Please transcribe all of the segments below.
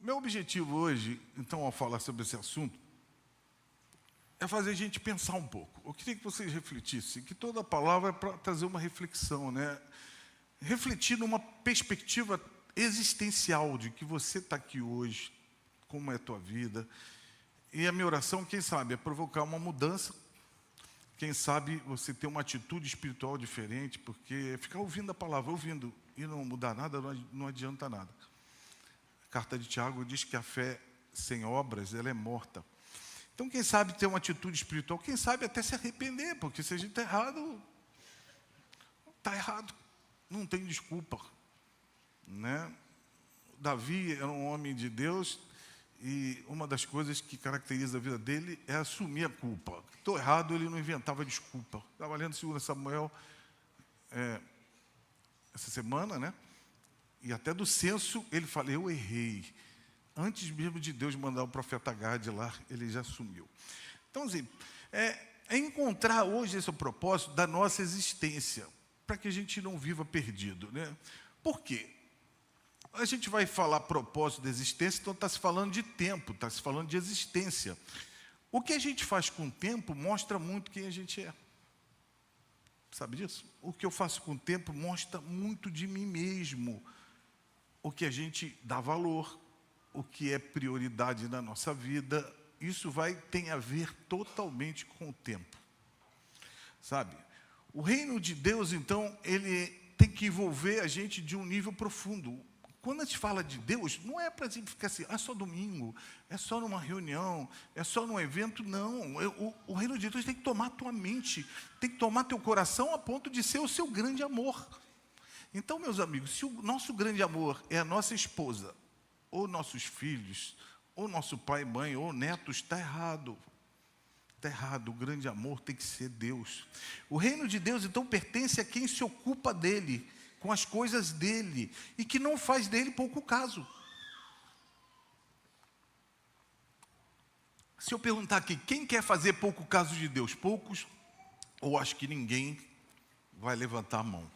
Meu objetivo hoje, então, ao falar sobre esse assunto, é fazer a gente pensar um pouco. Eu queria que vocês refletissem, que toda palavra é para trazer uma reflexão, né? Refletir numa perspectiva existencial de que você está aqui hoje, como é a tua vida. E a minha oração, quem sabe, é provocar uma mudança. Quem sabe você ter uma atitude espiritual diferente, porque ficar ouvindo a palavra, ouvindo, e não mudar nada, não adianta nada. A carta de Tiago diz que a fé sem obras, ela é morta. Então, quem sabe ter uma atitude espiritual, quem sabe até se arrepender, porque se a gente está errado, está errado, não tem desculpa, né? Davi era um homem de Deus, e uma das coisas que caracteriza a vida dele é assumir a culpa. Estou errado, ele não inventava desculpa. Estava lendo 2 Samuel essa semana, né? E até do censo ele fala, eu errei. Antes mesmo de Deus mandar o profeta Gade lá, ele já assumiu. Então, assim, é encontrar hoje esse propósito da nossa existência, para que a gente não viva perdido, né? Por quê? A gente vai falar propósito da existência, então está se falando de tempo, está se falando de existência. O que a gente faz com o tempo mostra muito quem a gente é. Sabe disso? O que eu faço com o tempo mostra muito de mim mesmo. O que a gente dá valor, o que é prioridade na nossa vida, isso tem a ver totalmente com o tempo. Sabe? O reino de Deus, então, ele tem que envolver a gente de um nível profundo. Quando a gente fala de Deus, não é para a gente ficar assim, é só domingo, é só numa reunião, é só num evento, não. O reino de Deus tem que tomar a tua mente, tem que tomar teu coração a ponto de ser o seu grande amor. Então, meus amigos, se o nosso grande amor é a nossa esposa, ou nossos filhos, ou nosso pai e mãe, ou netos, está errado. Está errado, o grande amor tem que ser Deus. O reino de Deus, então, pertence a quem se ocupa dele, com as coisas dele, e que não faz dele pouco caso. Se eu perguntar aqui, quem quer fazer pouco caso de Deus? Poucos, ou acho que ninguém vai levantar a mão.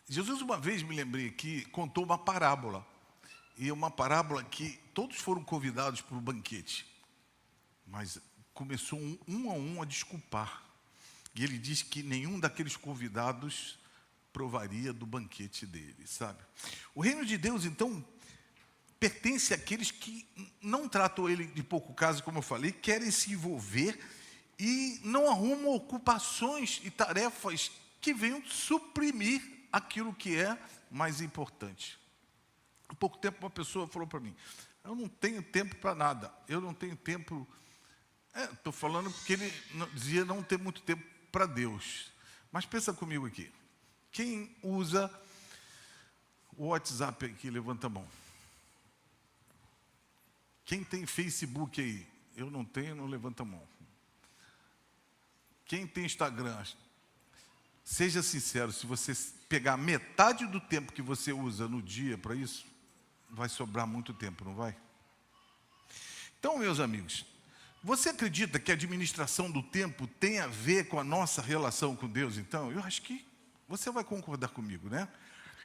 Jesus, uma vez, me lembrei aqui, contou uma parábola. E uma parábola que todos foram convidados para o banquete. Mas começou um a um a desculpar. E ele diz que nenhum daqueles convidados provaria do banquete dele, sabe? O reino de Deus, então, pertence àqueles que não tratam ele de pouco caso, como eu falei, querem se envolver e não arrumam ocupações e tarefas que venham suprimir aquilo que é mais importante. Há pouco tempo uma pessoa falou para mim, eu não tenho tempo para nada, eu não tenho tempo... Estou falando porque ele dizia não ter muito tempo para Deus. Mas pensa comigo aqui, quem usa o WhatsApp aqui, levanta a mão. Quem tem Facebook aí? Eu não tenho, não levanta a mão. Quem tem Instagram? Seja sincero, se você pegar metade do tempo que você usa no dia para isso, vai sobrar muito tempo, não vai? Então, meus amigos, você acredita que a administração do tempo tem a ver com a nossa relação com Deus, então? Eu acho que você vai concordar comigo, né?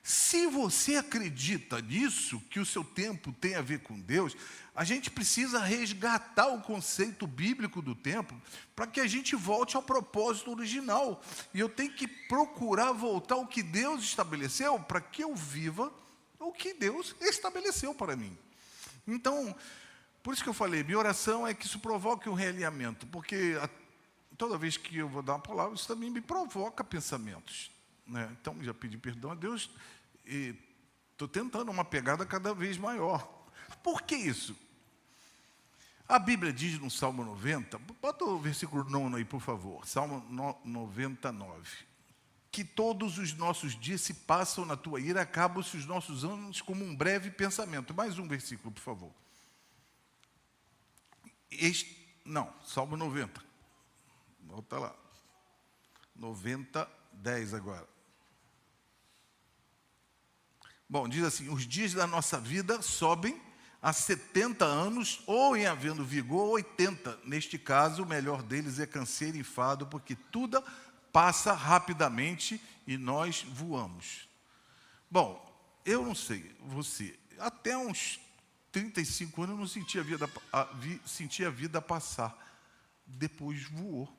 Se você acredita nisso, que o seu tempo tem a ver com Deus, a gente precisa resgatar o conceito bíblico do tempo para que a gente volte ao propósito original. E eu tenho que procurar voltar ao que Deus estabeleceu para que eu viva o que Deus estabeleceu para mim. Então, por isso que eu falei, minha oração é que isso provoque um realinhamento, porque toda vez que eu vou dar uma palavra, isso também me provoca pensamentos, né? Então, já pedi perdão a Deus e estou tentando uma pegada cada vez maior. Por que isso? A Bíblia diz no Salmo 90, bota o versículo 9 aí, por favor, Salmo 99. Que todos os nossos dias se passam na tua ira, acabam-se os nossos anos como um breve pensamento. Mais um versículo, por favor. Salmo 90. Volta lá. 90, 10 agora. Bom, diz assim, os dias da nossa vida sobem a 70 anos, ou em havendo vigor, 80. Neste caso, o melhor deles é canseiro e enfado, porque tudo passa rapidamente e nós voamos. Bom, eu não sei, você, até uns 35 anos eu não sentia a vida passar. Depois voou.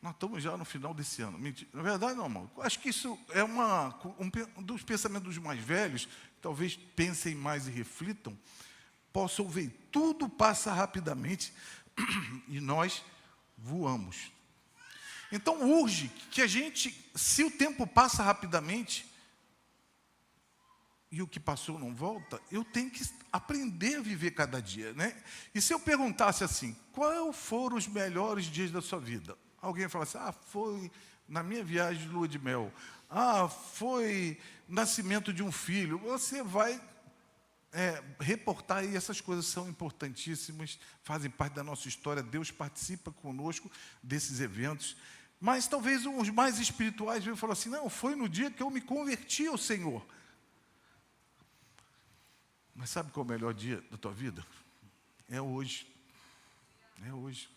Nós estamos já no final desse ano. Mentira. Na verdade, não, irmão. Acho que isso é um dos pensamentos dos mais velhos, talvez pensem mais e reflitam, possam ver. Tudo passa rapidamente e nós voamos. Então, urge que a gente, se o tempo passa rapidamente e o que passou não volta, eu tenho que aprender a viver cada dia, né? E se eu perguntasse assim, quais foram os melhores dias da sua vida? Alguém fala assim, foi na minha viagem de lua de mel. Foi nascimento de um filho. Você vai reportar aí, essas coisas são importantíssimas, fazem parte da nossa história, Deus participa conosco desses eventos. Mas talvez os mais espirituais venham falar assim, não, foi no dia que eu me converti ao Senhor. Mas sabe qual é o melhor dia da tua vida? É hoje. É hoje.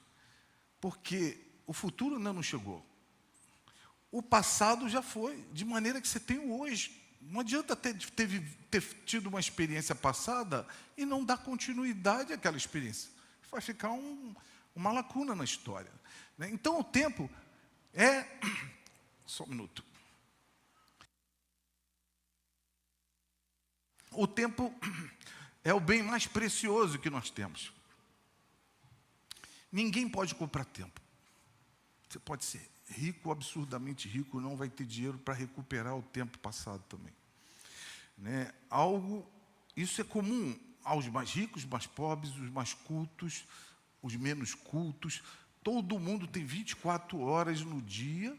Porque o futuro ainda não chegou. O passado já foi, de maneira que você tem o hoje. Não adianta ter tido uma experiência passada e não dar continuidade àquela experiência. Vai ficar uma lacuna na história, né? Então o tempo só um minuto. O tempo é o bem mais precioso que nós temos. Ninguém pode comprar tempo. Você pode ser rico, absurdamente rico, não vai ter dinheiro para recuperar o tempo passado também, né? Isso é comum aos mais ricos, mais pobres, os mais cultos, os menos cultos. Todo mundo tem 24 horas no dia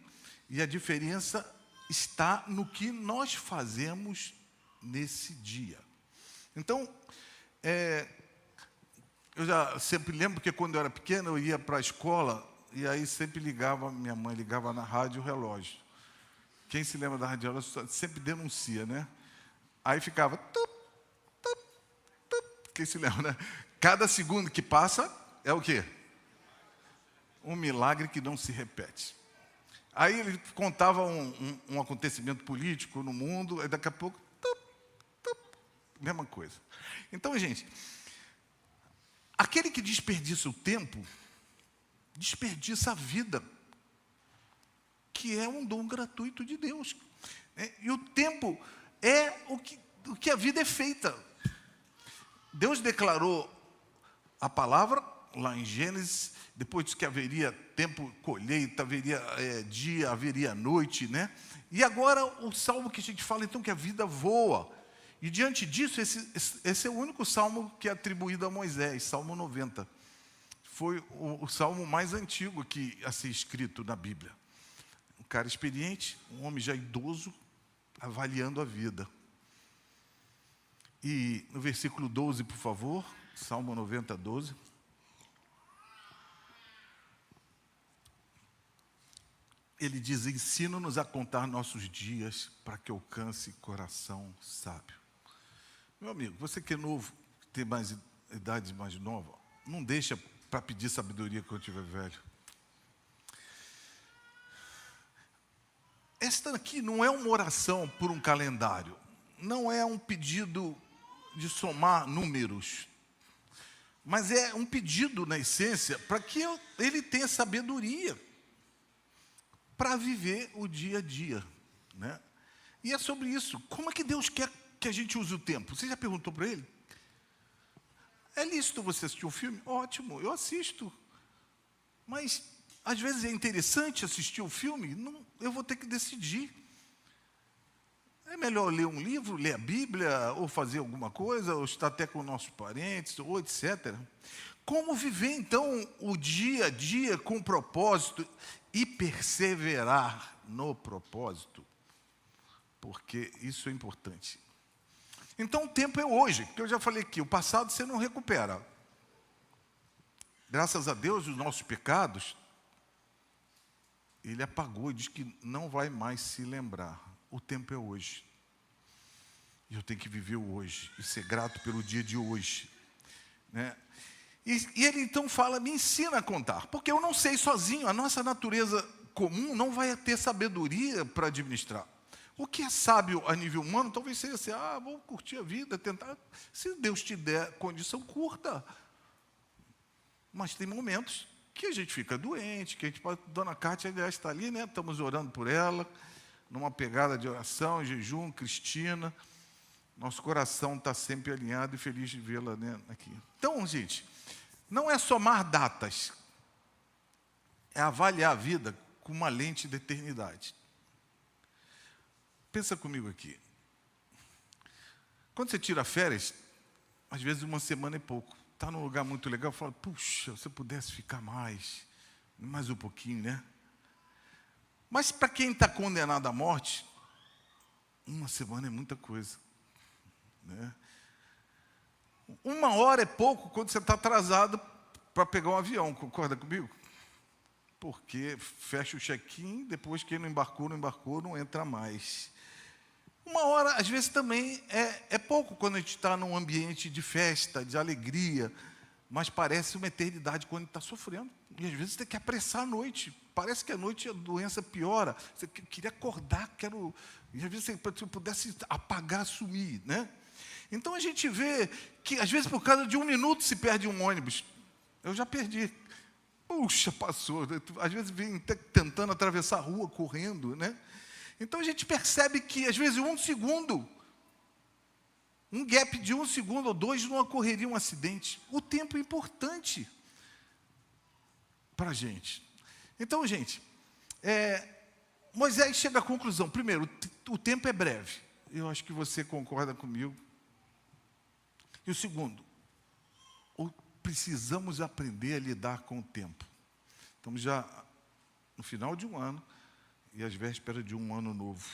e a diferença está no que nós fazemos nesse dia. Então, eu já sempre lembro que quando eu era pequeno eu ia para a escola e aí sempre minha mãe ligava na rádio o relógio. Quem se lembra da rádio relógio sempre denuncia, né? Aí ficava tup, tup, tup. Quem se lembra, né? Cada segundo que passa é o quê? Um milagre que não se repete. Aí ele contava um acontecimento político no mundo, e daqui a pouco, tup, tup, mesma coisa. Então, gente, aquele que desperdiça o tempo, desperdiça a vida, que é um dom gratuito de Deus. E o tempo é o que a vida é feita. Deus declarou a palavra lá em Gênesis, depois disse que haveria tempo, colheita, haveria dia, haveria noite, né? E agora o salmo que a gente fala, então, que a vida voa. E diante disso, esse é o único salmo que é atribuído a Moisés, Salmo 90. Foi o salmo mais antigo a ser escrito na Bíblia. Um cara experiente, um homem já idoso, avaliando a vida. E no versículo 12, por favor, Salmo 90, 12. Ele diz, ensina-nos a contar nossos dias para que alcance coração sábio. Meu amigo, você que é novo, tem mais idade mais nova, não deixa para pedir sabedoria quando estiver velho. Esta aqui não é uma oração por um calendário, não é um pedido de somar números, mas é um pedido, na essência, para que ele tenha sabedoria para viver o dia a dia, né? E é sobre isso. Como é que Deus quer que a gente use o tempo? Você já perguntou para ele? É lícito você assistir um filme? Ótimo, eu assisto. Mas, às vezes, é interessante assistir um filme? Não, eu vou ter que decidir. É melhor ler um livro, ler a Bíblia, ou fazer alguma coisa, ou estar até com nossos parentes, ou etc. Como viver, então, o dia a dia com propósito e perseverar no propósito? Porque isso é importante. Então, o tempo é hoje, porque eu já falei aqui, o passado você não recupera. Graças a Deus, os nossos pecados, Ele apagou e diz que não vai mais se lembrar. O tempo é hoje. E eu tenho que viver o hoje, e ser grato pelo dia de hoje, né? E ele então fala, me ensina a contar, porque eu não sei sozinho, a nossa natureza comum não vai ter sabedoria para administrar. O que é sábio a nível humano, talvez seja assim, vou curtir a vida, tentar. Se Deus te der condição, curta. Mas tem momentos que a gente fica doente, que a gente pode. Dona Cátia, aliás, está ali, né? Estamos orando por ela, numa pegada de oração, jejum, Cristina. Nosso coração está sempre alinhado e feliz de vê-la, né, aqui. Então, gente, não é somar datas, é avaliar a vida com uma lente de eternidade. Pensa comigo aqui. Quando você tira férias, às vezes uma semana é pouco. Está num lugar muito legal, fala, puxa, se eu pudesse ficar mais um pouquinho, né? Mas para quem está condenado à morte, uma semana é muita coisa, né? 1 hora é pouco quando você está atrasado para pegar um avião, concorda comigo? Porque fecha o check-in, depois quem não embarcou, não entra mais. 1 hora, às vezes, também é pouco quando a gente está num ambiente de festa, de alegria, mas parece uma eternidade quando a gente está sofrendo. E às vezes você tem que apressar a noite. Parece que à noite a doença piora. Você queria acordar, e às vezes se eu pudesse apagar, sumir, né? Então a gente vê que às vezes por causa de 1 minuto se perde um ônibus. Eu já perdi. Puxa, passou. Às vezes vem tentando atravessar a rua, correndo, né? Então a gente percebe que às vezes 1 segundo, um gap de 1 segundo ou 2 não ocorreria um acidente. O tempo é importante para a gente. Então, gente, Moisés chega à conclusão. Primeiro, o tempo é breve. Eu acho que você concorda comigo. E o segundo, precisamos aprender a lidar com o tempo. Estamos já no final de um ano e às vésperas de um ano novo.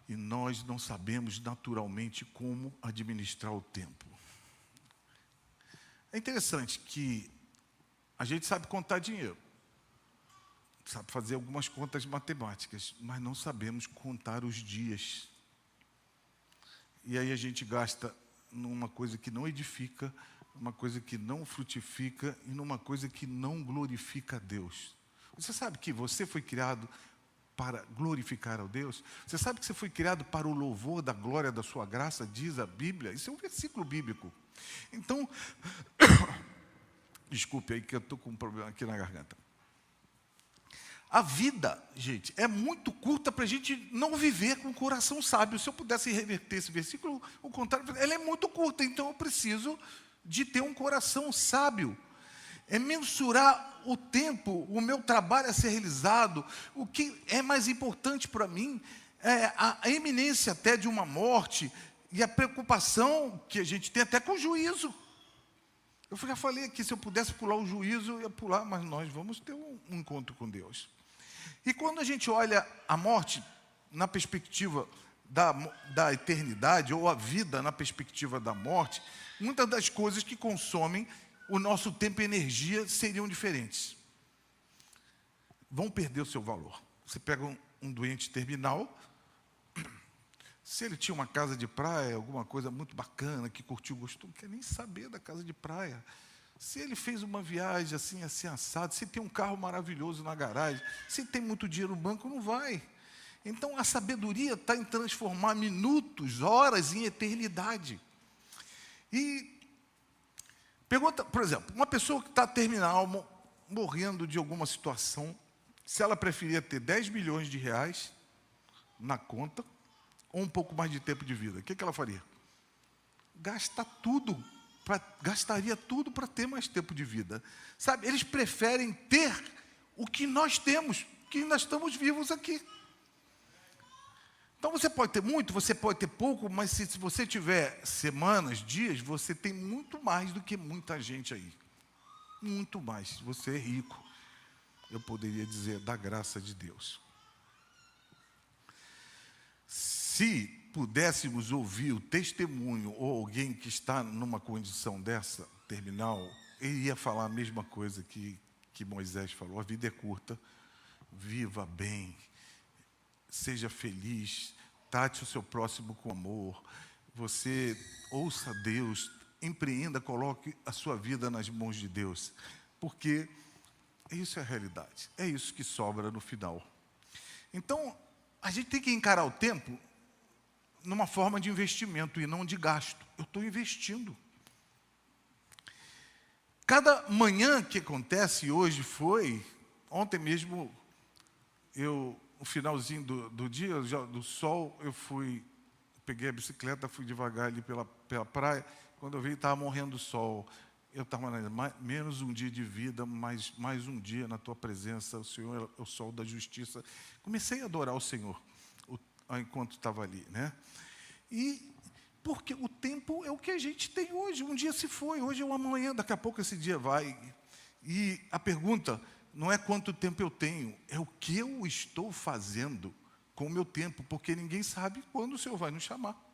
E nós não sabemos naturalmente como administrar o tempo. É interessante que a gente sabe contar dinheiro, sabe fazer algumas contas matemáticas, mas não sabemos contar os dias. E aí a gente gasta numa coisa que não edifica, numa coisa que não frutifica e numa coisa que não glorifica a Deus. Você sabe que você foi criado para glorificar a Deus? Você sabe que você foi criado para o louvor da glória da sua graça, diz a Bíblia? Isso é um versículo bíblico. Então, desculpe aí que eu estou com um problema aqui na garganta. A vida, gente, é muito curta para a gente não viver com o coração sábio. Se eu pudesse reverter esse versículo, o contrário, ela é muito curta, então eu preciso de ter um coração sábio. É mensurar o tempo, o meu trabalho a ser realizado, o que é mais importante para mim, a iminência até de uma morte e a preocupação que a gente tem até com o juízo. Eu já falei aqui, se eu pudesse pular o juízo, eu ia pular, mas nós vamos ter um encontro com Deus. E quando a gente olha a morte na perspectiva da eternidade, ou a vida na perspectiva da morte, muitas das coisas que consomem o nosso tempo e energia seriam diferentes. Vão perder o seu valor. Você pega um doente terminal, se ele tinha uma casa de praia, alguma coisa muito bacana, que curtiu, gostou, não quer nem saber da casa de praia. Se ele fez uma viagem assim assado, se tem um carro maravilhoso na garagem, se tem muito dinheiro no banco, não vai. Então a sabedoria está em transformar minutos, horas em eternidade. E pergunta, por exemplo, uma pessoa que está terminal, morrendo de alguma situação, se ela preferia ter 10 milhões de reais na conta, ou um pouco mais de tempo de vida, o que ela faria? Gastaria tudo para ter mais tempo de vida. Sabe, eles preferem ter o que nós temos, que ainda estamos vivos aqui. Então você pode ter muito, você pode ter pouco, mas se você tiver semanas, dias, você tem muito mais do que muita gente aí. Muito mais. Você é rico. Eu poderia dizer, da graça de Deus. Se pudéssemos ouvir o testemunho ou alguém que está numa condição dessa, terminal, ele ia falar a mesma coisa que Moisés falou. A vida é curta, viva bem, seja feliz, trate o seu próximo com amor, você ouça Deus, empreenda, coloque a sua vida nas mãos de Deus, porque isso é a realidade, é isso que sobra no final. Então, a gente tem que encarar o tempo numa forma de investimento e não de gasto. Eu estou investindo. Cada manhã que acontece, hoje foi, ontem mesmo, no finalzinho do dia, do sol, peguei a bicicleta, fui devagar ali pela praia. Quando eu vi, estava morrendo o sol. Eu estava menos um dia de vida, mais um dia na tua presença. O Senhor é o sol da justiça. Comecei a adorar o Senhor enquanto estava ali, né? E porque o tempo é o que a gente tem hoje. Um dia se foi, hoje é o amanhã, daqui a pouco esse dia vai. E a pergunta não é quanto tempo eu tenho, é o que eu estou fazendo com o meu tempo, porque ninguém sabe quando o Senhor vai nos chamar.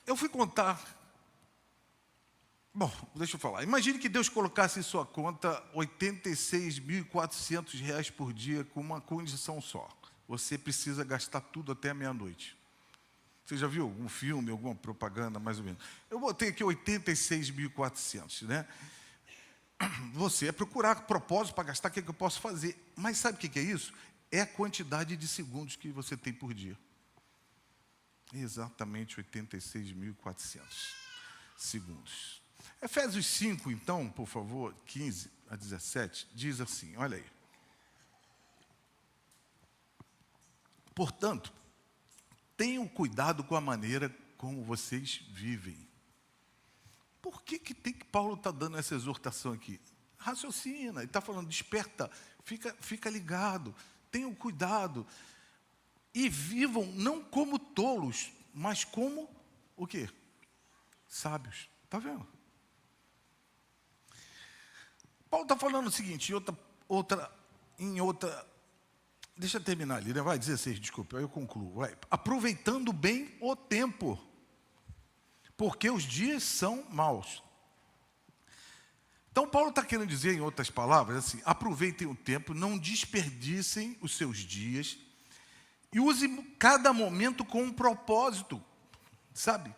Eu fui contar. Bom, deixa eu falar. Imagine que Deus colocasse em sua conta R$ 86.400 por dia com uma condição só. Você precisa gastar tudo até meia-noite. Você já viu algum filme, alguma propaganda, mais ou menos? Eu botei aqui 86.400, né? Você é procurar propósito para gastar, o que eu posso fazer? Mas sabe o que é isso? É a quantidade de segundos que você tem por dia. Exatamente 86.400 segundos. Efésios 5, então, por favor, 15 a 17, diz assim, olha aí. Portanto, tenham cuidado com a maneira como vocês vivem. Por que Paulo está dando essa exortação aqui? Raciocina, ele está falando, desperta, fica ligado, tenham cuidado. E vivam não como tolos, mas como o quê? Sábios. Está vendo? Paulo está falando o seguinte, em outra, deixa eu terminar ali, né? Vai, 16, desculpa, aí eu concluo. Vai. Aproveitando bem o tempo, porque os dias são maus. Então, Paulo está querendo dizer, em outras palavras, assim, aproveitem o tempo, não desperdicem os seus dias, e use cada momento com um propósito, sabe?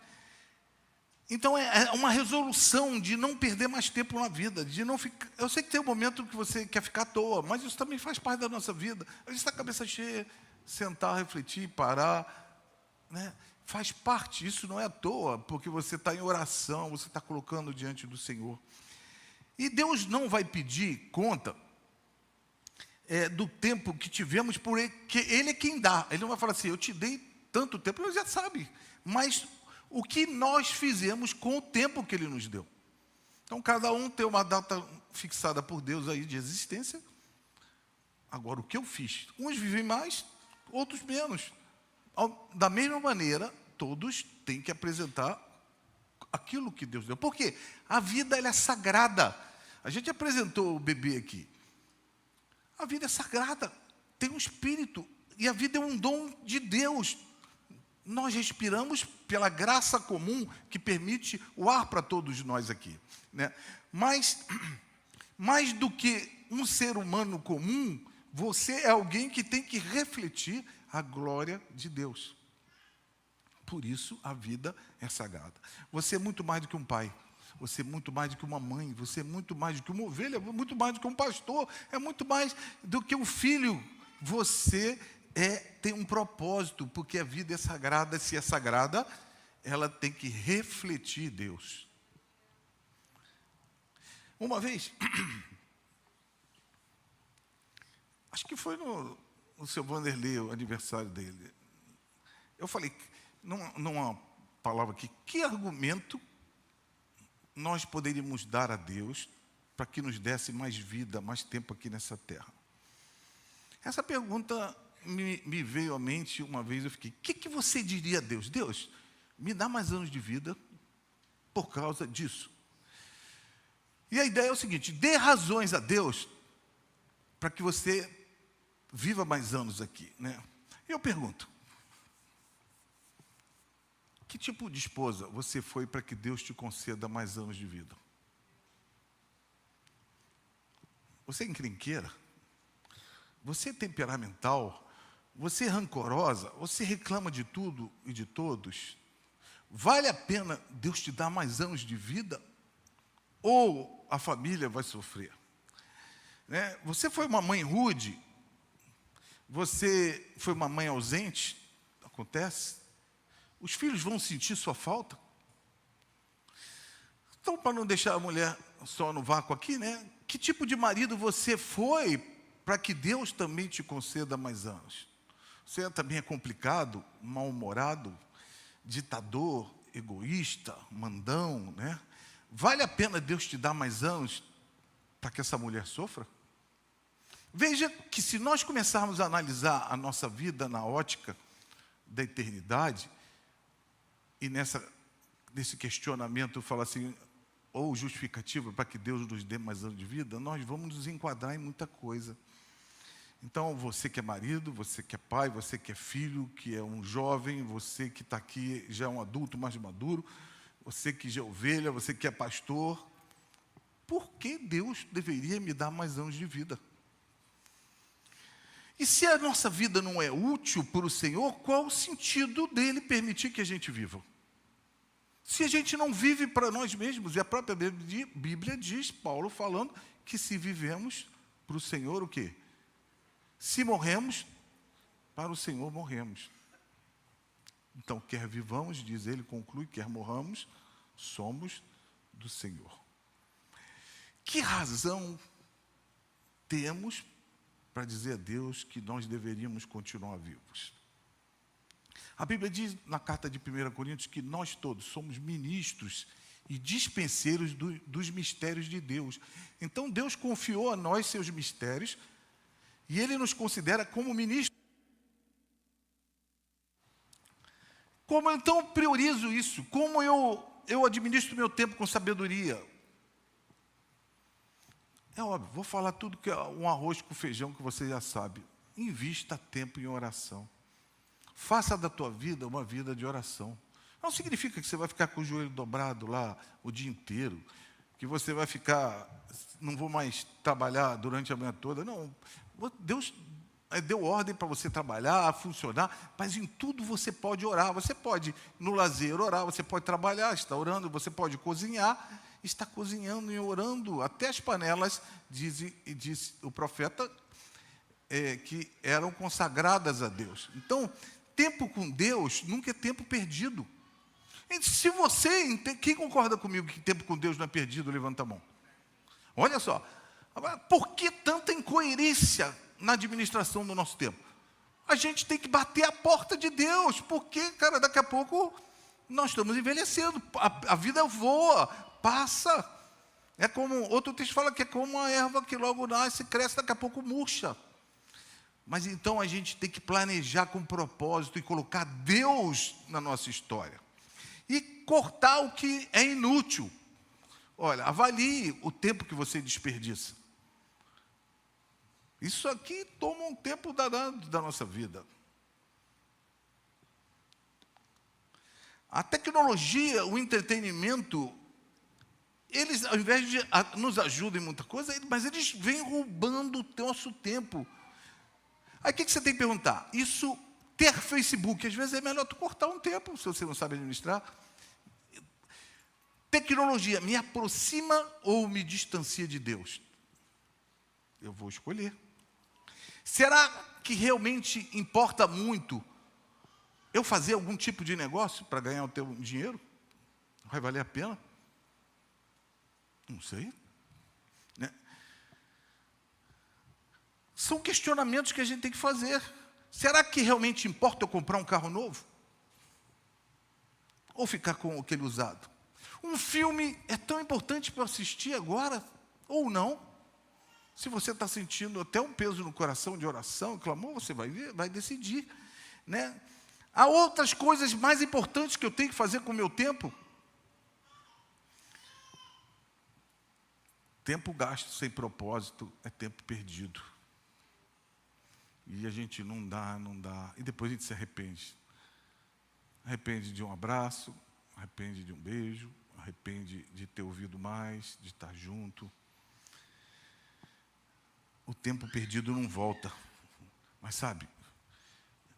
Então, é uma resolução de não perder mais tempo na vida, de não ficar... Eu sei que tem um momento que você quer ficar à toa, mas isso também faz parte da nossa vida. A gente está com a cabeça cheia, sentar, refletir, parar, né? Faz parte, isso não é à toa, porque você está em oração, você está colocando diante do Senhor. E Deus não vai pedir conta do tempo que tivemos, porque Ele é quem dá. Ele não vai falar assim, eu te dei tanto tempo, Ele já sabe. Mas o que nós fizemos com o tempo que Ele nos deu. Então, cada um tem uma data fixada por Deus aí de existência. Agora, o que eu fiz? Uns vivem mais, outros menos. Da mesma maneira, todos têm que apresentar aquilo que Deus deu. Por quê? A vida ela é sagrada. A gente apresentou o bebê aqui. A vida é sagrada, tem um espírito, e a vida é um dom de Deus. Nós respiramos pela graça comum que permite o ar para todos nós aqui, né? Mas, mais do que um ser humano comum, você é alguém que tem que refletir a glória de Deus. Por isso, a vida é sagrada. Você é muito mais do que um pai. Você é muito mais do que uma mãe, você é muito mais do que uma ovelha, muito mais do que um pastor, é muito mais do que um filho. Você tem um propósito, porque a vida é sagrada. Se é sagrada, ela tem que refletir Deus. Uma vez, acho que foi no seu Vanderlei, o aniversário dele, eu falei, numa palavra aqui, que argumento nós poderíamos dar a Deus para que nos desse mais vida, mais tempo aqui nessa terra? Essa pergunta me veio à mente uma vez, eu fiquei, o que você diria a Deus? Deus, me dá mais anos de vida por causa disso. E a ideia é o seguinte, dê razões a Deus para que você viva mais anos aqui, né? Eu pergunto, que tipo de esposa você foi para que Deus te conceda mais anos de vida? Você é encrenqueira? Você é temperamental? Você é rancorosa? Você reclama de tudo e de todos? Vale a pena Deus te dar mais anos de vida? Ou a família vai sofrer? né? Você foi uma mãe rude? Você foi uma mãe ausente? Acontece. Os filhos vão sentir sua falta? Então, para não deixar a mulher só no vácuo aqui, né? Que tipo de marido você foi para que Deus também te conceda mais anos? Você também é complicado, mal-humorado, ditador, egoísta, mandão, né? Vale a pena Deus te dar mais anos para que essa mulher sofra? Veja que se nós começarmos a analisar a nossa vida na ótica da eternidade, e nesse questionamento fala assim, ou justificativa para que Deus nos dê mais anos de vida, nós vamos nos enquadrar em muita coisa. Então, você que é marido, você que é pai, você que é filho, que é um jovem, você que está aqui já é um adulto mais maduro, você que já é ovelha, você que é pastor, por que Deus deveria me dar mais anos de vida? E se a nossa vida não é útil para o Senhor, qual o sentido dele permitir que a gente viva? Se a gente não vive para nós mesmos, e a própria Bíblia diz, Paulo falando, que se vivemos para o Senhor, o quê? Se morremos, para o Senhor morremos. Então, quer vivamos, diz ele, conclui, quer morramos, somos do Senhor. Que razão temos para dizer a Deus que nós deveríamos continuar vivos? A Bíblia diz na carta de 1 Coríntios que nós todos somos ministros e dispenseiros dos mistérios de Deus. Então Deus confiou a nós seus mistérios e Ele nos considera como ministros. Como então eu priorizo isso? Como eu administro meu tempo com sabedoria? É óbvio, vou falar tudo que é um arroz com feijão que você já sabe. Invista tempo em oração. Faça da tua vida uma vida de oração. Não significa que você vai ficar com o joelho dobrado lá o dia inteiro, que você vai ficar, não vou mais trabalhar durante a manhã toda. Não, Deus deu ordem para você trabalhar, funcionar, mas em tudo você pode orar. Você pode, no lazer, orar, você pode trabalhar, está orando, você pode cozinhar, está cozinhando e orando. Até as panelas, diz o profeta, que eram consagradas a Deus. Então, tempo com Deus nunca é tempo perdido. Se você, quem concorda comigo que tempo com Deus não é perdido, levanta a mão. Olha só, por que tanta incoerência na administração do nosso tempo? A gente tem que bater a porta de Deus, porque, cara, daqui a pouco nós estamos envelhecendo, a vida voa, passa. É como, outro texto fala que é como uma erva que logo nasce, cresce, daqui a pouco murcha. Mas então a gente tem que planejar com propósito e colocar Deus na nossa história. E cortar o que é inútil. Olha, avalie o tempo que você desperdiça. Isso aqui toma um tempo danado da nossa vida. A tecnologia, o entretenimento, eles, ao invés de nos ajudam em muita coisa, mas eles vêm roubando o nosso tempo. Aí o que você tem que perguntar? Isso, ter Facebook, às vezes é melhor tu cortar um tempo, se você não sabe administrar. Tecnologia, me aproxima ou me distancia de Deus? Eu vou escolher. Será que realmente importa muito eu fazer algum tipo de negócio para ganhar o teu dinheiro? Vai valer a pena? Não sei. Né? São questionamentos que a gente tem que fazer. Será que realmente importa eu comprar um carro novo? Ou ficar com aquele usado? Um filme é tão importante para assistir agora, ou não? Se você está sentindo até um peso no coração de oração, clamor, você vai decidir. Né? Há outras coisas mais importantes que eu tenho que fazer com o meu tempo? Tempo gasto sem propósito é tempo perdido. E a gente não dá. E depois a gente se arrepende. Arrepende de um abraço, arrepende de um beijo, arrepende de ter ouvido mais, de estar junto. O tempo perdido não volta. Mas sabe,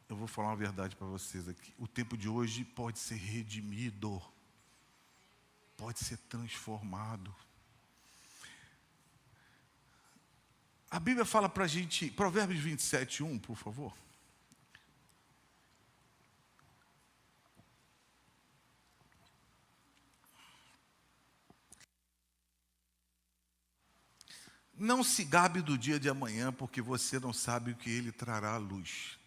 eu vou falar uma verdade para vocês aqui. O tempo de hoje pode ser redimido. Pode ser transformado. A Bíblia fala para a gente, Provérbios 27, 1, por favor. Não se gabe do dia de amanhã, porque você não sabe o que ele trará à luz.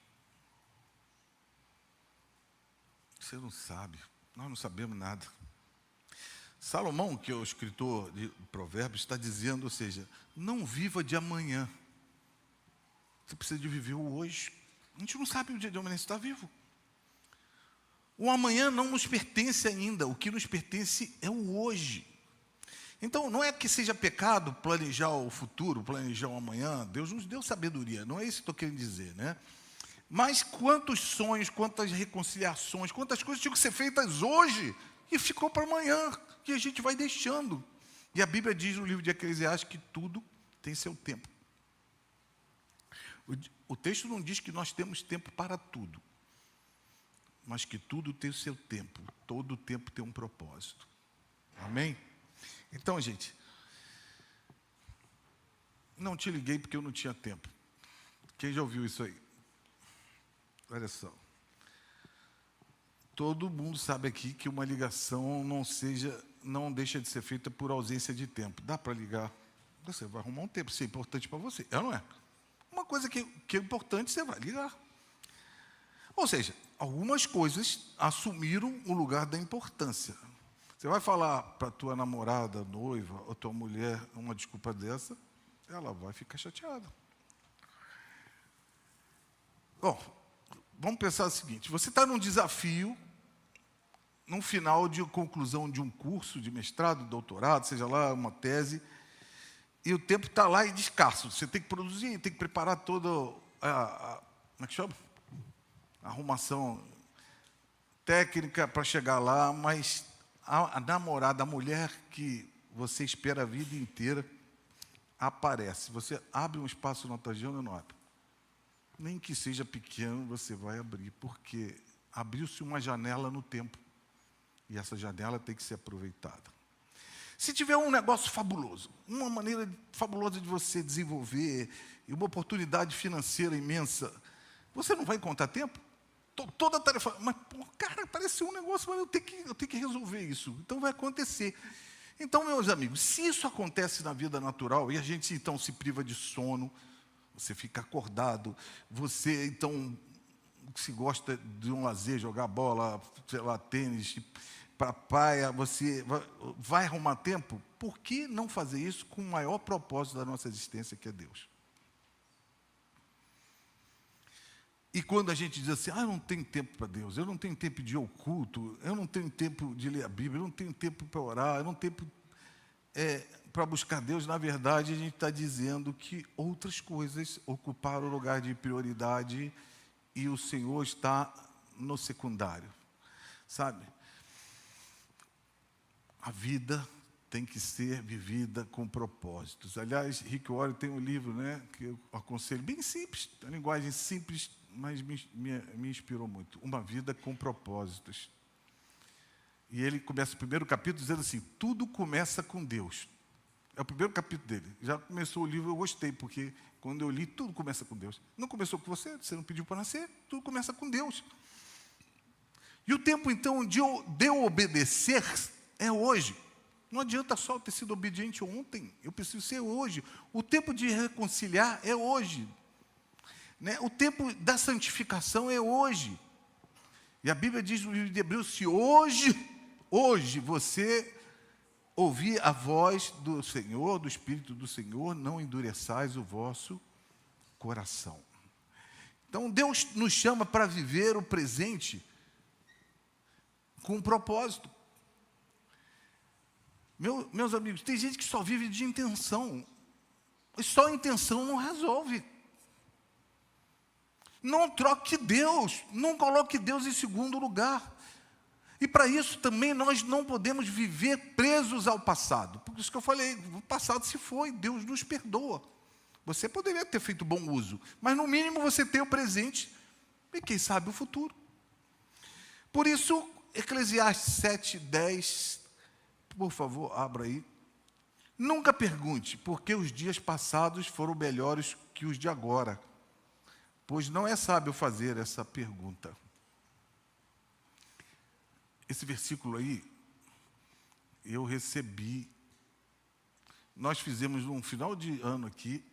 Você não sabe, nós não sabemos nada. Salomão, que é o escritor de Provérbios, está dizendo, ou seja, não viva de amanhã. Você precisa de viver o hoje. A gente não sabe o dia de amanhã, você está vivo. O amanhã não nos pertence ainda, o que nos pertence é o hoje. Então, não é que seja pecado planejar o futuro, planejar o amanhã. Deus nos deu sabedoria, não é isso que estou querendo dizer, né? Mas quantos sonhos, quantas reconciliações, quantas coisas tinham que ser feitas hoje e ficou para amanhã, que a gente vai deixando. E a Bíblia diz no livro de Eclesiastes que tudo tem seu tempo. O texto não diz que nós temos tempo para tudo, mas que tudo tem o seu tempo. Todo tempo tem um propósito. Amém? Então, gente, não te liguei porque eu não tinha tempo. Quem já ouviu isso aí? Olha só. Todo mundo sabe aqui que uma ligação não deixa de ser feita por ausência de tempo. Dá para ligar? Você vai arrumar um tempo, isso é importante para você. É ou não é? Uma coisa que é importante, você vai ligar. Ou seja, algumas coisas assumiram o lugar da importância. Você vai falar para a tua namorada, noiva, ou tua mulher uma desculpa dessa, ela vai ficar chateada. Bom, vamos pensar o seguinte, você está num desafio, num final de conclusão de um curso de mestrado, doutorado, seja lá uma tese, e o tempo está lá e escasso. Você tem que produzir, tem que preparar toda como é que chama? Arrumação técnica para chegar lá, mas a namorada, a mulher que você espera a vida inteira, aparece. Você abre um espaço na tua agenda ou não abre? Nem que seja pequeno, você vai abrir, porque abriu-se uma janela no tempo. E essa janela tem que ser aproveitada. Se tiver um negócio fabuloso, uma maneira fabulosa de você desenvolver, e uma oportunidade financeira imensa, você não vai encontrar tempo? Toda a tarefa, mas, cara, apareceu um negócio, mas eu tenho que resolver isso. Então vai acontecer. Então, meus amigos, se isso acontece na vida natural, e a gente então se priva de sono, você fica acordado, você então se gosta de um lazer, jogar bola, sei lá, tênis, para a praia, você vai arrumar tempo? Por que não fazer isso com o maior propósito da nossa existência, que é Deus? E quando a gente diz assim, eu não tenho tempo para Deus, eu não tenho tempo de ir ao culto, eu não tenho tempo de ler a Bíblia, eu não tenho tempo para orar, eu não tenho tempo para buscar Deus, na verdade, a gente está dizendo que outras coisas ocuparam o lugar de prioridade e o Senhor está no secundário, sabe? A vida tem que ser vivida com propósitos. Aliás, Rick Warren tem um livro, né, que eu aconselho, bem simples, uma linguagem simples, mas me inspirou muito. Uma vida com propósitos. E ele começa o primeiro capítulo dizendo assim, tudo começa com Deus. É o primeiro capítulo dele. Já começou o livro, eu gostei, porque quando eu li, tudo começa com Deus. Não começou com você não pediu para nascer, tudo começa com Deus. E o tempo, então, de eu obedecer é hoje. Não adianta só eu ter sido obediente ontem, eu preciso ser hoje. O tempo de reconciliar é hoje. Né? O tempo da santificação é hoje. E a Bíblia diz no livro de Hebreus, se hoje você ouvir a voz do Senhor, do Espírito do Senhor, não endureçais o vosso coração. Então Deus nos chama para viver o presente com um propósito. Meus amigos, tem gente que só vive de intenção. E só a intenção não resolve. Não troque Deus, não coloque Deus em segundo lugar. E para isso também nós não podemos viver presos ao passado. Por isso que eu falei, o passado se foi, Deus nos perdoa. Você poderia ter feito bom uso, mas no mínimo você tem o presente e quem sabe o futuro. Por isso, Eclesiastes 7:10, por favor, abra aí. Nunca pergunte por que os dias passados foram melhores que os de agora, pois não é sábio fazer essa pergunta. Esse versículo aí, eu recebi. Nós fizemos um final de ano aqui,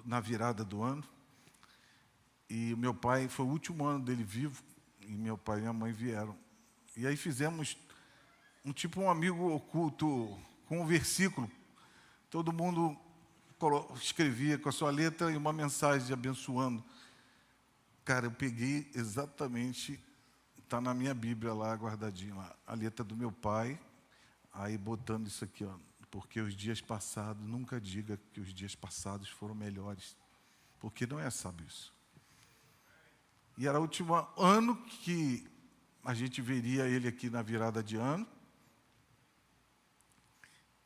na virada do ano, e o meu pai, foi o último ano dele vivo, e meu pai e minha mãe vieram. E aí fizemos um amigo oculto com um versículo. Todo mundo escrevia com a sua letra e uma mensagem abençoando. Cara, eu peguei exatamente, está na minha Bíblia lá, guardadinho lá, a letra do meu pai, aí botando isso aqui, ó, porque os dias passados, nunca diga que os dias passados foram melhores, porque não é sábio isso. E era o último ano que a gente veria ele aqui na virada de ano,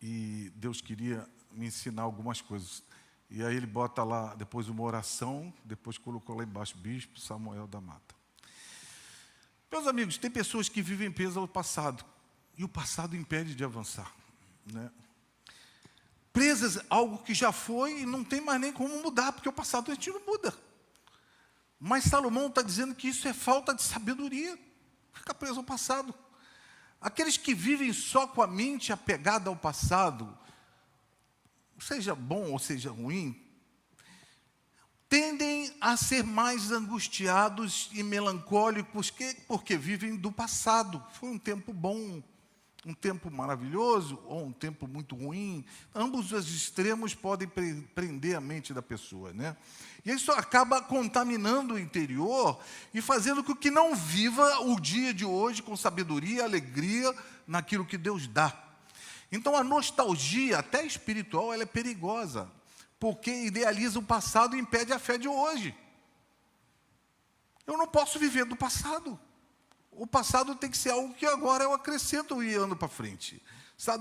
e Deus queria me ensinar algumas coisas. E aí ele bota lá, depois uma oração, depois colocou lá embaixo, Bispo Samuel da Mata. Meus amigos, tem pessoas que vivem presas ao passado, e o passado impede de avançar, né? Presas a algo que já foi e não tem mais nem como mudar, porque o passado a gente não muda. Mas Salomão está dizendo que isso é falta de sabedoria, ficar preso ao passado. Aqueles que vivem só com a mente apegada ao passado, seja bom ou seja ruim, tendem a ser mais angustiados e melancólicos porque vivem do passado. Foi um tempo bom, um tempo maravilhoso ou um tempo muito ruim. Ambos os extremos podem prender a mente da pessoa, né? E isso acaba contaminando o interior e fazendo com que não viva o dia de hoje com sabedoria, alegria naquilo que Deus dá. Então a nostalgia, até espiritual, ela é perigosa, porque idealiza o passado e impede a fé de hoje. Eu não posso viver do passado. O passado tem que ser algo que agora eu acrescento e ando para frente.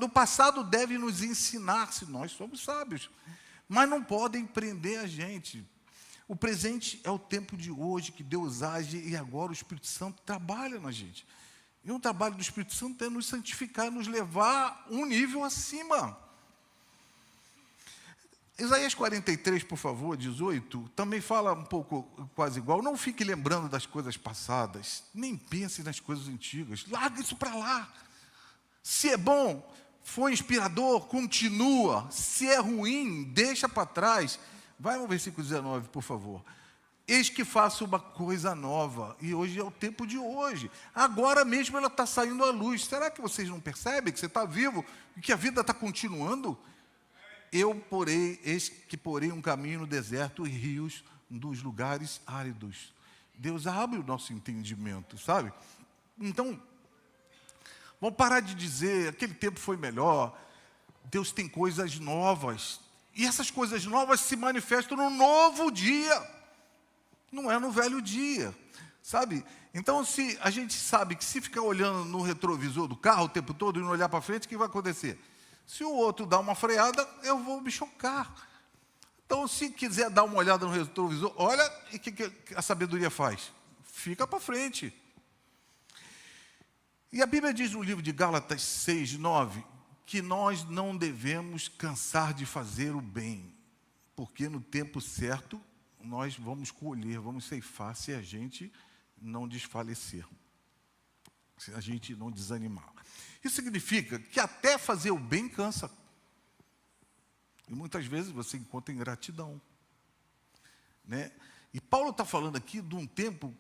O passado deve nos ensinar se nós somos sábios, mas não podem prender a gente. O presente é o tempo de hoje que Deus age e agora o Espírito Santo trabalha na gente. E um trabalho do Espírito Santo é nos santificar, nos levar um nível acima. Isaías 43, por favor, 18, também fala um pouco quase igual. Não fique lembrando das coisas passadas, nem pense nas coisas antigas. Larga isso para lá. Se é bom, foi inspirador, continua. Se é ruim, deixa para trás. Vai no versículo 19, por favor. Eis que faço uma coisa nova, e hoje é o tempo de hoje. Agora mesmo ela está saindo à luz. Será que vocês não percebem que você está vivo e que a vida está continuando? Eis que porei um caminho no deserto e rios dos lugares áridos. Deus abre o nosso entendimento, sabe? Então, vamos parar de dizer, aquele tempo foi melhor. Deus tem coisas novas. E essas coisas novas se manifestam no novo dia. Não é no velho dia, sabe? Então, se a gente sabe que se ficar olhando no retrovisor do carro o tempo todo e não olhar para frente, o que vai acontecer? Se o outro dá uma freada, eu vou me chocar. Então, se quiser dar uma olhada no retrovisor, olha, e o que a sabedoria faz? Fica para frente. E a Bíblia diz no livro de Gálatas 6, 9, que nós não devemos cansar de fazer o bem, porque no tempo certo nós vamos colher, vamos ceifar se a gente não desfalecer, se a gente não desanimar. Isso significa que até fazer o bem cansa. E muitas vezes você encontra ingratidão, né? E Paulo está falando aqui de um tempo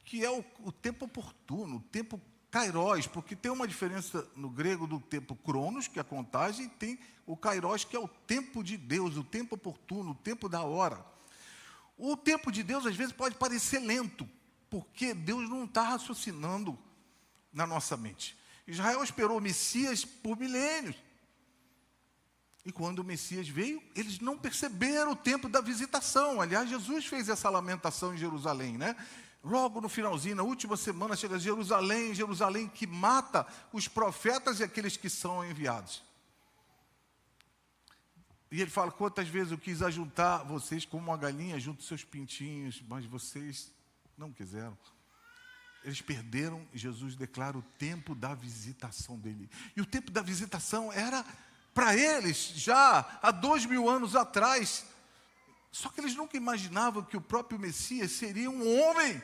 que é o tempo oportuno, o tempo kairos, porque tem uma diferença no grego do tempo cronos, que é a contagem, e tem o kairos, que é o tempo de Deus, o tempo oportuno, o tempo da hora. O tempo de Deus, às vezes, pode parecer lento, porque Deus não está raciocinando na nossa mente. Israel esperou o Messias por milênios. E quando o Messias veio, eles não perceberam o tempo da visitação. Aliás, Jesus fez essa lamentação em Jerusalém, né? Logo no finalzinho, na última semana, chega Jerusalém, Jerusalém que mata os profetas e aqueles que são enviados. E ele fala, quantas vezes eu quis ajuntar vocês como uma galinha junto seus pintinhos, mas vocês não quiseram. Eles perderam, Jesus declara o tempo da visitação dele. E o tempo da visitação era para eles, já há 2000 anos atrás. Só que eles nunca imaginavam que o próprio Messias seria um homem.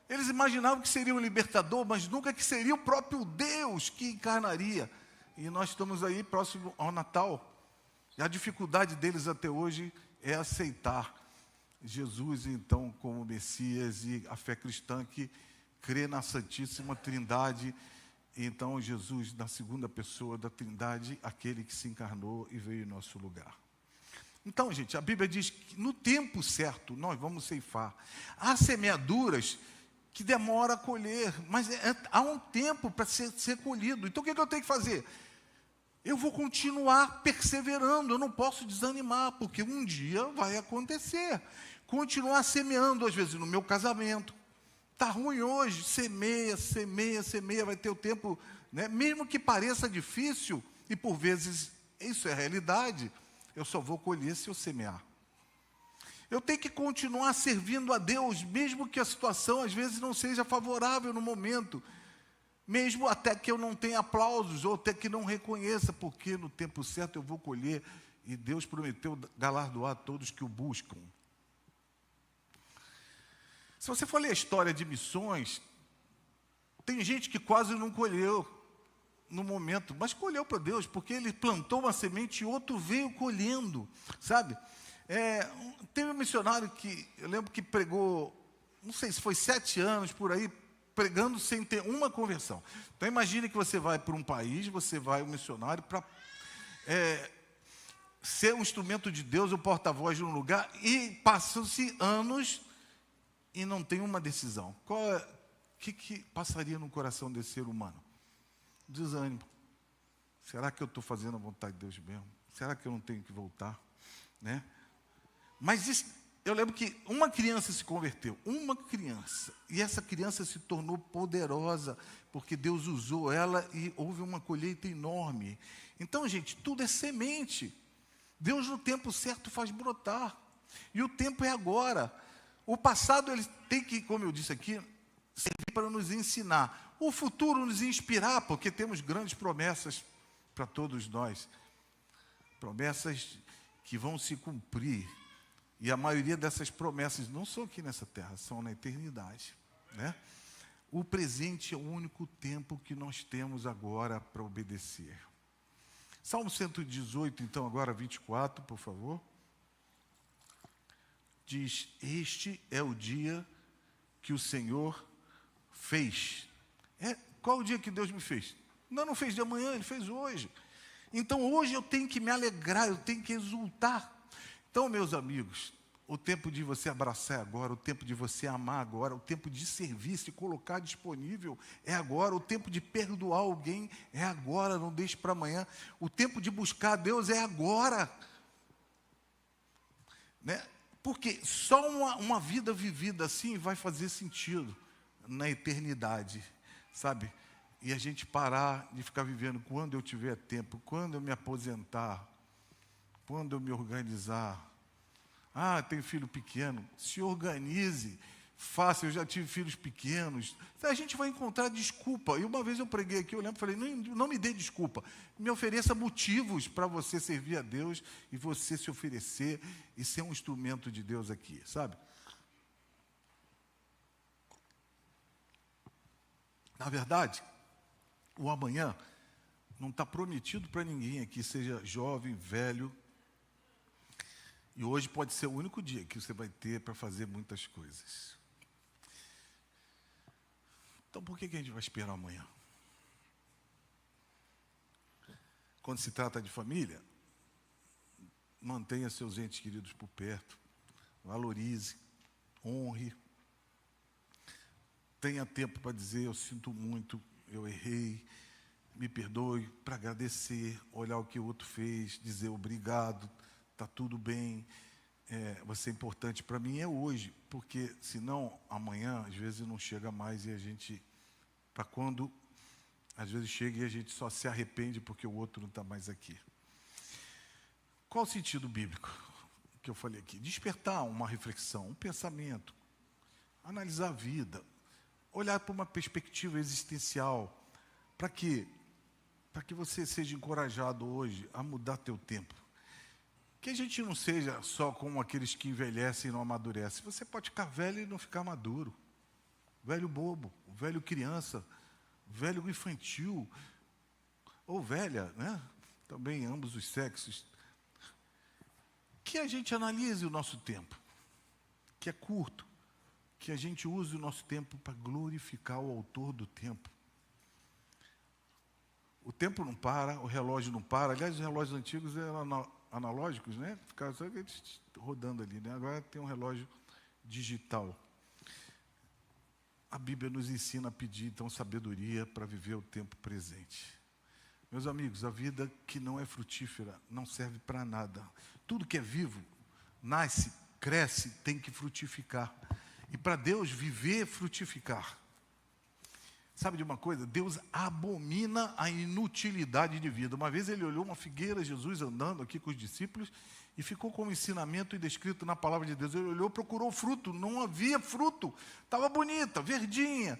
Eles imaginavam que seria um libertador, mas nunca que seria o próprio Deus que encarnaria. E nós estamos aí próximo ao Natal. E a dificuldade deles até hoje é aceitar Jesus, então, como Messias, e a fé cristã que crê na Santíssima Trindade. Então, Jesus, na segunda pessoa da Trindade, aquele que se encarnou e veio em nosso lugar. Então, gente, a Bíblia diz que no tempo certo nós vamos ceifar. Há semeaduras que demora a colher, mas há um tempo para ser colhido. Então, o que eu tenho que fazer? Eu vou continuar perseverando, eu não posso desanimar, porque um dia vai acontecer. Continuar semeando, às vezes, no meu casamento. Está ruim hoje, semeia, vai ter o tempo, né? Mesmo que pareça difícil, e por vezes isso é realidade, eu só vou colher se eu semear. Eu tenho que continuar servindo a Deus, mesmo que a situação às vezes não seja favorável no momento, mesmo até que eu não tenha aplausos, ou até que não reconheça, porque no tempo certo eu vou colher, e Deus prometeu galardoar todos que o buscam. Se você for ler a história de missões, tem gente que quase não colheu no momento, mas colheu para Deus, porque ele plantou uma semente e outro veio colhendo, sabe? Teve um missionário que, eu lembro que pregou, não sei se foi 7 anos por aí, pregando sem ter uma conversão. Então imagine que você vai para um país, você vai um missionário para ser um instrumento de Deus, o porta-voz de um lugar, e passam-se anos e não tem uma decisão. O que passaria no coração desse ser humano? Desânimo. Será que eu estou fazendo a vontade de Deus mesmo? Será que eu não tenho que voltar? Né? Mas isso, eu lembro que uma criança se converteu, e essa criança se tornou poderosa, porque Deus usou ela e houve uma colheita enorme. Então, gente, tudo é semente. Deus no tempo certo faz brotar, e o tempo é agora. O passado ele tem que, como eu disse aqui, servir para nos ensinar. O futuro nos inspirar, porque temos grandes promessas para todos nós. Promessas que vão se cumprir. E a maioria dessas promessas não são aqui nessa terra, são na eternidade, né? O presente é o único tempo que nós temos agora para obedecer. Salmo 118, então, agora 24, por favor. Diz: este é o dia que o Senhor fez. Qual o dia que Deus me fez? Não fez de amanhã, Ele fez hoje. Então hoje eu tenho que me alegrar, eu tenho que exultar. Então, meus amigos, o tempo de você abraçar é agora, o tempo de você amar agora, o tempo de servir, se colocar disponível é agora, o tempo de perdoar alguém é agora, não deixe para amanhã. O tempo de buscar a Deus é agora. Né? Porque só uma vida vivida assim vai fazer sentido na eternidade, sabe? E a gente parar de ficar vivendo quando eu tiver tempo, quando eu me aposentar, quando eu me organizar. Tenho filho pequeno, se organize, faça, eu já tive filhos pequenos. A gente vai encontrar desculpa. E uma vez eu preguei aqui, eu lembro, falei, não me dê desculpa, me ofereça motivos para você servir a Deus e você se oferecer e ser um instrumento de Deus aqui, sabe? Na verdade, o amanhã não está prometido para ninguém aqui, seja jovem, velho. E hoje pode ser o único dia que você vai ter para fazer muitas coisas. Então, por que a gente vai esperar amanhã? Quando se trata de família, mantenha seus entes queridos por perto, valorize, honre. Tenha tempo para dizer: eu sinto muito, eu errei, me perdoe, para agradecer, olhar o que o outro fez, dizer obrigado, está tudo bem, você é importante para mim, é hoje, porque senão amanhã às vezes não chega mais e a gente, para quando às vezes chega e a gente só se arrepende porque o outro não está mais aqui. Qual o sentido bíblico que eu falei aqui? Despertar uma reflexão, um pensamento, analisar a vida, olhar para uma perspectiva existencial, para quê? para que você seja encorajado hoje a mudar teu tempo. Que a gente não seja só como aqueles que envelhecem e não amadurecem. Você pode ficar velho e não ficar maduro. Velho bobo, velho criança, velho infantil, ou velha, né? Também ambos os sexos. Que a gente analise o nosso tempo, que é curto, que a gente use o nosso tempo para glorificar o autor do tempo. O tempo não para, o relógio não para. Aliás, os relógios antigos eram analógicos, né? Ficava só rodando ali, né? Agora tem um relógio digital. A Bíblia nos ensina a pedir, então, sabedoria para viver o tempo presente. Meus amigos, a vida que não é frutífera não serve para nada. Tudo que é vivo, nasce, cresce, tem que frutificar. E para Deus, viver é frutificar. Sabe de uma coisa? Deus abomina a inutilidade de vida. Uma vez ele olhou uma figueira, Jesus andando aqui com os discípulos, e ficou com o ensinamento e descrito na palavra de Deus. Ele olhou, procurou fruto, não havia fruto. Estava bonita, verdinha,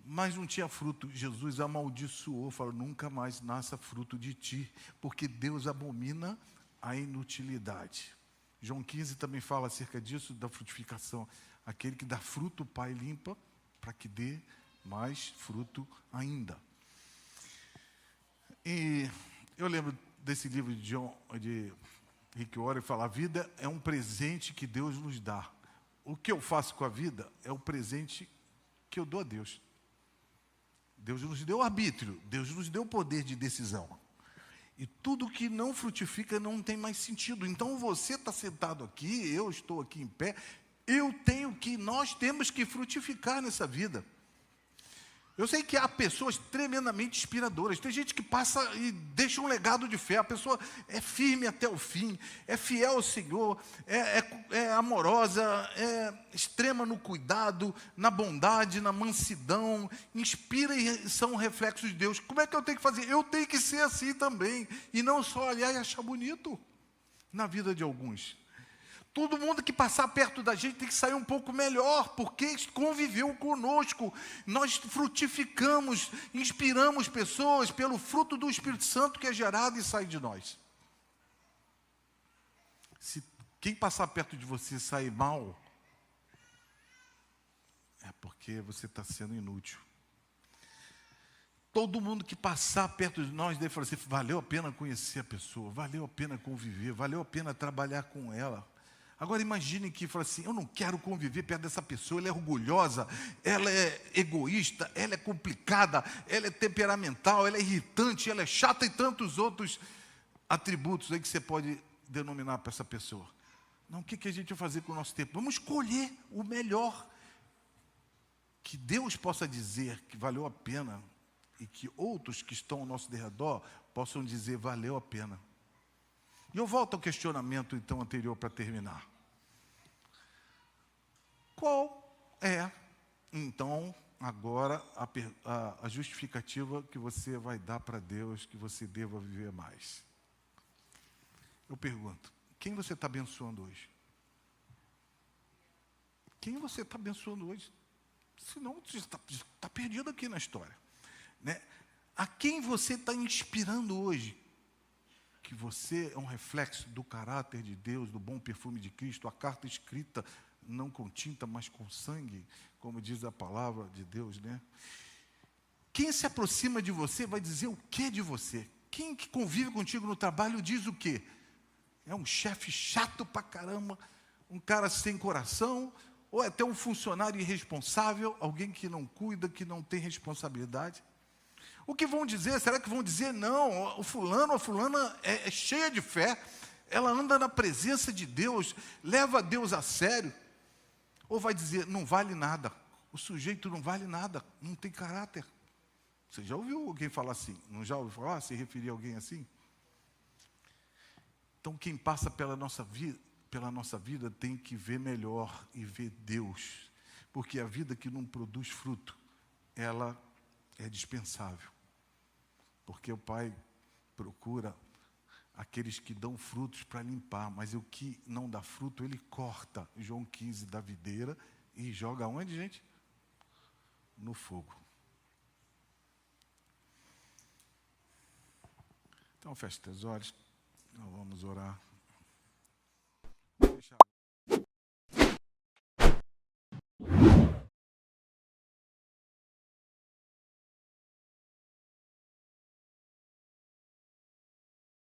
mas não tinha fruto. Jesus amaldiçoou, falou, nunca mais nasça fruto de ti, porque Deus abomina a inutilidade. João 15 também fala acerca disso, da frutificação. Aquele que dá fruto, o Pai limpa, para que dê mais fruto ainda. E eu lembro desse livro de Rick Warren, fala, a vida é um presente que Deus nos dá. O que eu faço com a vida é o presente que eu dou a Deus. Deus nos deu arbítrio, Deus nos deu poder de decisão. E tudo que não frutifica não tem mais sentido. Então você está sentado aqui, eu estou aqui em pé, nós temos que frutificar nessa vida. Eu sei que há pessoas tremendamente inspiradoras. Tem gente que passa e deixa um legado de fé. A pessoa é firme até o fim, é fiel ao Senhor, é amorosa, é extrema no cuidado, na bondade, na mansidão, inspira e são reflexos de Deus. Como é que eu tenho que fazer? Eu tenho que ser assim também, e não só olhar e achar bonito na vida de alguns. Todo mundo que passar perto da gente tem que sair um pouco melhor, porque conviveu conosco. Nós frutificamos, inspiramos pessoas pelo fruto do Espírito Santo que é gerado e sai de nós. Se quem passar perto de você sair mal, é porque você está sendo inútil. Todo mundo que passar perto de nós deve falar assim, valeu a pena conhecer a pessoa, valeu a pena conviver, valeu a pena trabalhar com ela. Agora imagine que fala assim, eu não quero conviver perto dessa pessoa, ela é orgulhosa, ela é egoísta, ela é complicada, ela é temperamental, ela é irritante, ela é chata e tantos outros atributos aí que você pode denominar para essa pessoa. Não, o que a gente vai fazer com o nosso tempo? Vamos escolher o melhor, que Deus possa dizer que valeu a pena e que outros que estão ao nosso derredor possam dizer valeu a pena. E eu volto ao questionamento, então, anterior para terminar. Qual é, então, agora a justificativa que você vai dar para Deus que você deva viver mais? Eu pergunto, quem você está abençoando hoje? Quem você está abençoando hoje? Senão, você está perdido aqui na história. Né? A quem você está inspirando hoje? Que você é um reflexo do caráter de Deus, do bom perfume de Cristo, a carta escrita não com tinta, mas com sangue, como diz a palavra de Deus, né? Quem se aproxima de você vai dizer o que de você? Quem que convive contigo no trabalho diz o quê? É um chefe chato pra caramba, um cara sem coração, ou é até um funcionário irresponsável, alguém que não cuida, que não tem responsabilidade? O que vão dizer? Será que vão dizer, não, o fulano ou a fulana é cheia de fé, ela anda na presença de Deus, leva Deus a sério? Ou vai dizer, não vale nada, o sujeito não vale nada, não tem caráter? Você já ouviu alguém falar assim? Não já ouviu falar, se referir a alguém assim? Então quem passa pela nossa vida tem que ver melhor e ver Deus, porque a vida que não produz fruto, ela é dispensável. Porque o Pai procura aqueles que dão frutos para limpar, mas o que não dá fruto, Ele corta, João 15, da videira, e joga onde, gente? No fogo. Então, feche teus olhos, nós vamos orar.